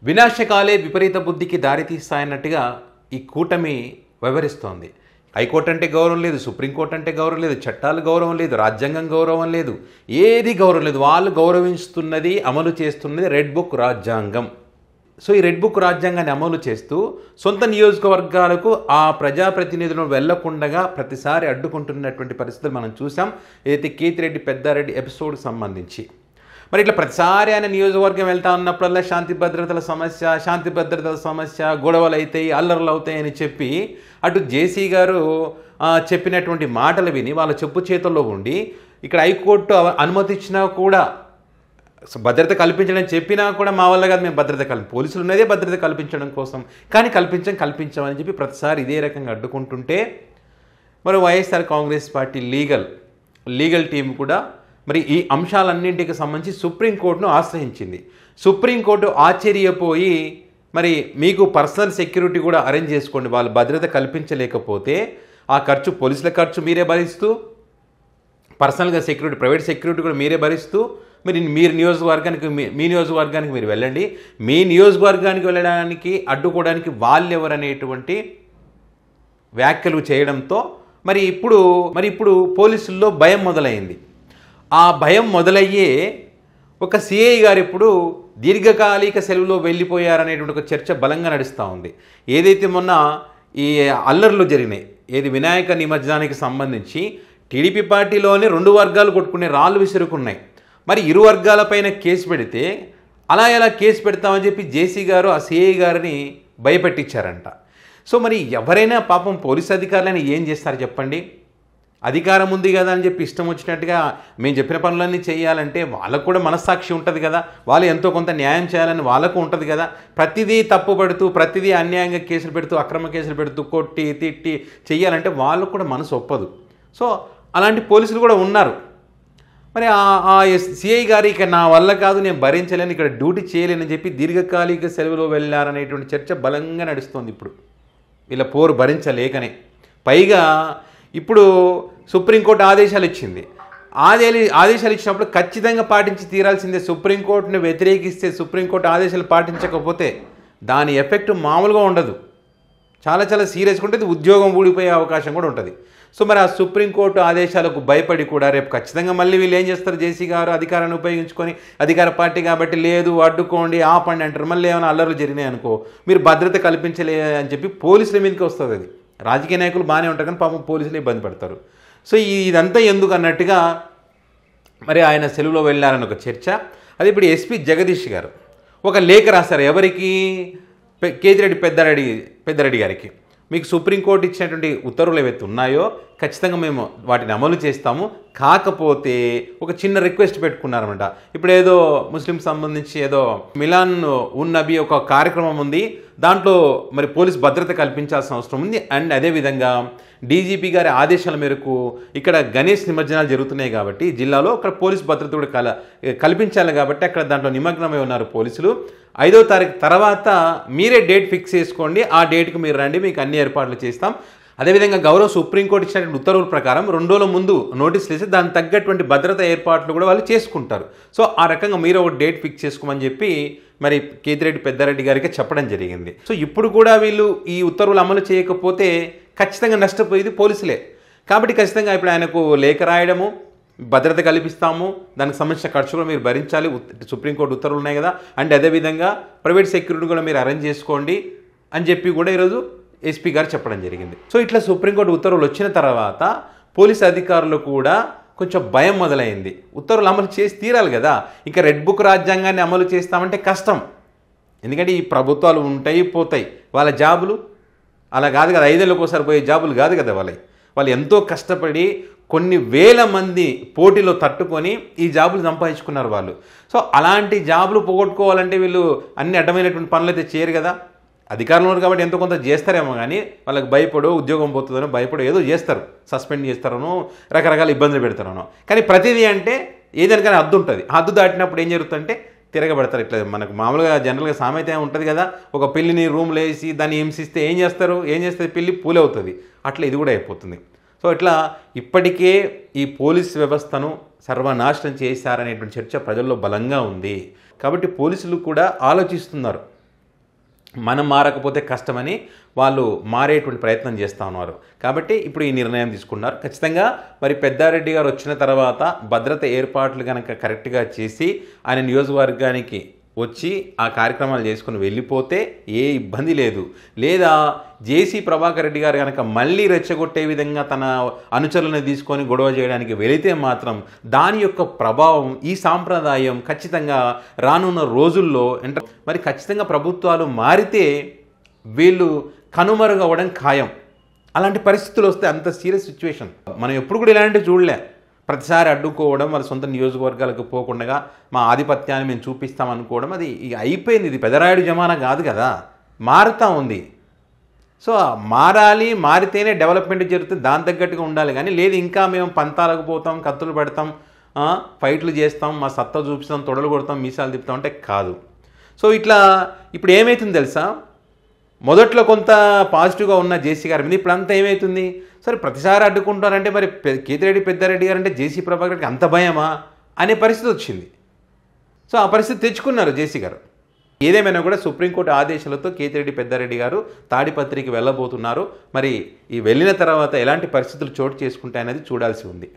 వినాశకాలే విపరీత బుద్ధికి దారితీస్తాయన్నట్టుగా ఈ కూటమి వ్యవహరిస్తోంది. హైకోర్టు అంటే గౌరవం లేదు, సుప్రీంకోర్టు అంటే గౌరవం లేదు, చట్టాలు గౌరవం లేదు, రాజ్యాంగం గౌరవం లేదు, ఏది గౌరవం లేదు. వాళ్ళు గౌరవిస్తున్నది, అమలు చేస్తున్నది రెడ్ బుక్ రాజ్యాంగం. సో ఈ రెడ్ బుక్ రాజ్యాంగాన్ని అమలు చేస్తూ సొంత నియోజకవర్గాలకు ఆ ప్రజాప్రతినిధులను వెళ్లకుండా ప్రతిసారి అడ్డుకుంటున్నటువంటి పరిస్థితులు మనం చూసాం. ఏదైతే కేతిరెడ్డి పెద్దారెడ్డి ఎపిసోడ్కి సంబంధించి మరి ఇట్లా ప్రతిసారి ఆయన నియోజకవర్గం వెళ్తా ఉన్నప్పుడల్లా శాంతి భద్రతల సమస్య, గొడవలు అవుతాయి, అల్లర్లు అవుతాయని చెప్పి అటు జేసీ గారు చెప్పినటువంటి మాటలు విని వాళ్ళ చెప్పు చేతుల్లో ఉండి ఇక్కడ హైకోర్టు అనుమతి ఇచ్చినా కూడా భద్రత కల్పించడం చెప్పినా కూడా మా వల్ల కాదు, మేము పోలీసులు ఉన్నదే భద్రత కల్పించడం కోసం, కానీ కల్పించమని చెప్పి ప్రతిసారి ఇదే రకంగా అడ్డుకుంటుంటే మరి YSR Congress party legal team కూడా మరి ఈ అంశాలన్నింటికి సంబంధించి సుప్రీంకోర్టును ఆశ్రయించింది. సుప్రీంకోర్టు ఆశ్చర్యపోయి మరి మీకు పర్సనల్ సెక్యూరిటీ కూడా అరేంజ్ చేసుకోండి, వాళ్ళు భద్రత కల్పించలేకపోతే ఆ ఖర్చు పోలీసుల ఖర్చు మీరే భరిస్తూ, పర్సనల్గా సెక్యూరిటీ ప్రైవేట్ సెక్యూరిటీ కూడా మీరే భరిస్తూ మరి మీ నియోజకవర్గానికి మీరు వెళ్ళండి. మీ నియోజకవర్గానికి వెళ్ళడానికి అడ్డుకోవడానికి వాళ్ళు ఎవరనేటువంటి వ్యాఖ్యలు చేయడంతో మరి ఇప్పుడు పోలీసుల్లో భయం మొదలైంది. ఆ భయం మొదలయ్యే ఒక సిఐ గారు ఇప్పుడు దీర్ఘకాలిక సెలవులో వెళ్ళిపోయారనేటువంటి ఒక చర్చ బలంగా నడుస్తూ ఉంది. ఏదైతే మొన్న ఈ అల్లర్లు జరిగినాయి, ఏది వినాయక నిమజ్జనానికి సంబంధించి టీడీపీ పార్టీలోనే 2 వర్గాలు కొట్టుకునే రాళ్ళు విసురుకున్నాయి. మరి ఇరు వర్గాలపైన కేసు పెడితే అలా ఎలా కేసు పెడతామని చెప్పి జేసీ గారు ఆ సిఐ గారిని భయపెట్టించారంట. సో మరి ఎవరైనా పాపం పోలీసు అధికారులని ఏం చేస్తారు చెప్పండి? అధికారం ఉంది కదా అని చెప్పి ఇష్టం వచ్చినట్టుగా మేము చెప్పిన పనులన్నీ చేయాలంటే వాళ్ళకు కూడా మనస్సాక్షి ఉంటుంది కదా, వాళ్ళు ఎంతో కొంత న్యాయం చేయాలని వాళ్ళకు ఉంటుంది కదా. ప్రతిదీ తప్పుపడుతూ, ప్రతిదీ అన్యాయంగా కేసులు పెడుతూ, అక్రమ కేసులు పెడుతూ, కొట్టి తిట్టి చేయాలంటే వాళ్ళకు కూడా మనసు ఒప్పదు. సో అలాంటి పోలీసులు కూడా ఉన్నారు. మరి ఆ సిఐ గారు ఇక నా వల్ల కాదు, నేను భరించలేను, ఇక్కడ డ్యూటీ చేయలేనని చెప్పి దీర్ఘకాలిక సెలవులో వెళ్ళారనేటువంటి చర్చ బలంగా నడుస్తోంది. ఇప్పుడు వీళ్ళ పోరు భరించలేకనే. పైగా ఇప్పుడు సుప్రీంకోర్టు ఆదేశాలు ఇచ్చింది. ఆదేశాలు ఇచ్చినప్పుడు ఖచ్చితంగా పాటించి తీరాల్సిందే. సుప్రీంకోర్టును వ్యతిరేకిస్తే, సుప్రీంకోర్టు ఆదేశాలు పాటించకపోతే దాని ఎఫెక్ట్ మామూలుగా ఉండదు, చాలా చాలా సీరియస్గా ఉంటుంది, ఉద్యోగం ఊడిపోయే అవకాశం కూడా ఉంటుంది. సో మరి ఆ సుప్రీంకోర్టు ఆదేశాలకు భయపడి కూడా రేపు ఖచ్చితంగా మళ్ళీ వీళ్ళు ఏం చేస్తారు, జేసీ గారు అధికారాన్ని ఉపయోగించుకొని అధికార పార్టీ కాబట్టి లేదు అడ్డుకోండి ఆపండి అంటారు. మళ్ళీ ఏమైనా అల్లర్లు జరిగినాయి అనుకో, మీరు భద్రత కల్పించలే అని చెప్పి పోలీసుల మీదకి వస్తుంది. అది రాజకీయ నాయకులు బాగానే ఉంటారు కానీ పాపం పోలీసులు ఇబ్బంది పడతారు. సో ఇదంతా ఎందుకు అన్నట్టుగా మరి ఆయన సెలవులో వెళ్ళారని ఒక చర్చ. అది ఇప్పుడు ఎస్పీ జగదీష్ గారు ఒక లేఖ రాశారు. ఎవరికి? కేతిరెడ్డి పెద్దారెడ్డి గారికి. మీకు సుప్రీంకోర్టు ఇచ్చినటువంటి ఉత్తర్వులు ఏవైతే ఉన్నాయో ఖచ్చితంగా మేము వాటిని అమలు చేస్తాము, కాకపోతే ఒక చిన్న రిక్వెస్ట్ పెట్టుకున్నారన్నమాట. ఇప్పుడు ఏదో ముస్లిం సంబంధించి ఏదో మిలాన్ ఉన్ నబీ ఒక కార్యక్రమం ఉంది, దాంట్లో మరి పోలీస్ భద్రత కల్పించాల్సిన అవసరం ఉంది. అండ్ అదేవిధంగా డీజీపీ గారి ఆదేశాల మేరకు ఇక్కడ గణేష్ నిమజ్జనాలు జరుగుతున్నాయి కాబట్టి జిల్లాలో అక్కడ పోలీస్ భద్రత కూడా కల్పించాలి కాబట్టి అక్కడ దాంట్లో నిమగ్నమై ఉన్నారు పోలీసులు. 5వ తారీఖు తర్వాత మీరే డేట్ ఫిక్స్ చేసుకోండి, ఆ డేట్కి మీరు రండి, మీకు అన్ని ఏర్పాట్లు చేస్తాం. అదేవిధంగా గౌరవ సుప్రీంకోర్టు ఇచ్చినటువంటి ఉత్తర్వుల ప్రకారం 2 రోజుల ముందు నోటీసులు వేసి దానికి తగ్గటువంటి భద్రతా ఏర్పాట్లు కూడా వాళ్ళు చేసుకుంటారు. సో ఆ రకంగా మీరు ఒక డేట్ ఫిక్స్ చేసుకోమని చెప్పి మరి కేతిరెడ్డి పెద్దారెడ్డి గారికి చెప్పడం జరిగింది. సో ఇప్పుడు కూడా వీళ్ళు ఈ ఉత్తర్వులు అమలు చేయకపోతే ఖచ్చితంగా నష్టపోయేది పోలీసులే. కాబట్టి ఖచ్చితంగా ఇప్పుడు ఆయనకు లేఖ రాయడము, భద్రత కల్పిస్తాము, దానికి సంబంధించిన ఖర్చులు మీరు భరించాలి, సుప్రీంకోర్టు ఉత్తర్వులు ఉన్నాయి కదా, అండ్ అదేవిధంగా ప్రైవేట్ సెక్యూరిటీ కూడా మీరు అరేంజ్ చేసుకోండి అని చెప్పి కూడా ఈరోజు ఎస్పీ గారు చెప్పడం జరిగింది. సో ఇట్లా సుప్రీంకోర్టు ఉత్తర్వులు వచ్చిన తర్వాత పోలీస్ అధికారులు కూడా కొంచెం భయం మొదలైంది. ఉత్తర్వులు అమలు చేసి తీరాలి కదా, ఇంకా రెడ్ బుక్ రాజ్యాంగాన్ని అమలు చేస్తామంటే కష్టం. ఎందుకంటే ఈ ప్రభుత్వాలు ఉంటాయి పోతాయి, వాళ్ళ జాబులు అలా కాదు కదా, 5 ఏళ్ళకి ఒకసారి పోయే జాబులు కాదు కదా వాళ్ళు ఎంతో కష్టపడి కొన్ని వేల మంది పోటీలో తట్టుకొని ఈ జాబులు సంపాదించుకున్నారు వాళ్ళు. సో అలాంటి జాబులు పోగొట్టుకోవాలంటే వీళ్ళు అన్ని అడ్డమైనటువంటి పనులు అయితే చేయరు కదా. అధికారంలో ఉన్నారు కాబట్టి ఎంతో కొంత చేస్తారేమో కానీ వాళ్ళకి భయపడో, ఉద్యోగం పోతుందనో భయపడో ఏదో చేస్తారు, సస్పెండ్ చేస్తారనో, రకరకాల ఇబ్బందులు పెడతారనో. కానీ ప్రతిదీ అంటే ఏదైనా హద్దు ఉంటుంది. హద్దు దాటినప్పుడు ఏం జరుగుతుందంటే తిరగబడతారు. ఇట్లా మనకు మామూలుగా జనరల్గా సామెత ఉంటుంది కదా, ఒక పిల్లిని రూమ్లో వేసి దాన్ని హింసిస్తే ఏం చేస్తుంది పిల్లి పూలవుతుంది, అట్లా ఇది కూడా అయిపోతుంది. సో ఇట్లా ఇప్పటికే ఈ పోలీస్ వ్యవస్థను సర్వనాశనం చేశారనేటువంటి చర్చ ప్రజల్లో బలంగా ఉంది. కాబట్టి పోలీసులు కూడా ఆలోచిస్తున్నారు, మనం మారకపోతే కష్టమని వాళ్ళు మారేటువంటి ప్రయత్నం చేస్తూ ఉన్నారు. కాబట్టి ఇప్పుడు ఈ నిర్ణయం తీసుకున్నారు. ఖచ్చితంగా మరి పెద్దారెడ్డి గారు వచ్చిన తర్వాత భద్రత ఏర్పాట్లు కనుక కరెక్ట్గా చేసి ఆయన నియోజకవర్గానికి వచ్చి ఆ కార్యక్రమాలు చేసుకుని వెళ్ళిపోతే ఏ ఇబ్బంది లేదు. లేదా జేసీ ప్రభాకర్ రెడ్డి గారు కనుక మళ్ళీ రెచ్చగొట్టే విధంగా తన అనుచరులను తీసుకొని గొడవ చేయడానికి వెళితే మాత్రం దాని యొక్క ప్రభావం ఈ సాంప్రదాయం ఖచ్చితంగా రానున్న రోజుల్లో మరి ఖచ్చితంగా ప్రభుత్వాలు మారితే వీళ్ళు కనుమరుగవ్వడం ఖాయం. అలాంటి పరిస్థితులు వస్తే అంత సీరియస్ సిచ్యువేషన్ మనం ఎప్పుడు కూడా ఇలాంటివి చూడలే. ప్రతిసారి అడ్డుకోవడం, వాళ్ళ సొంత నియోజకవర్గాలకు పోకుండా మా ఆధిపత్యాన్ని మేము చూపిస్తాం అనుకోవడం అది ఇక అయిపోయింది. ఇది పెదరాయుడు జమానా కాదు కదా, మారుతూ ఉంది. సో మారాలి, మారితేనే డెవలప్మెంట్ జరుగుతుంది, దాని తగ్గట్టుగా ఉండాలి. కానీ లేదు ఇంకా మేము పంతాలకు పోతాం, కత్తులు పెడతాం, ఫైట్లు చేస్తాం, మా సత్తా చూపిస్తాం, తొడలు కొడతాం, మీసాలు తిప్పుతాం అంటే కాదు. సో ఇట్లా ఇప్పుడు ఏమవుతుంది తెలుసా, మొదట్లో కొంత పాజిటివ్గా ఉన్న జేసీ గారి మీద ఇప్పుడు అంతా ఏమవుతుంది, సరే ప్రతిసారి అడ్డుకుంటారంటే మరి కేతిరెడ్డి పెద్దారెడ్డి గారు అంటే జేసీ ప్రభాకర్ రెడ్డికి అంత భయమా అనే పరిస్థితి వచ్చింది. సో ఆ పరిస్థితి తెచ్చుకున్నారు జేసీ గారు. ఏదేమైనా కూడా సుప్రీంకోర్టు ఆదేశాలతో కేతిరెడ్డి పెద్దారెడ్డి గారు తాడిపత్రికి వెళ్ళబోతున్నారు. మరి ఈ వెళ్ళిన తర్వాత ఎలాంటి పరిస్థితులు చోటు చేసుకుంటాయనేది చూడాల్సి ఉంది.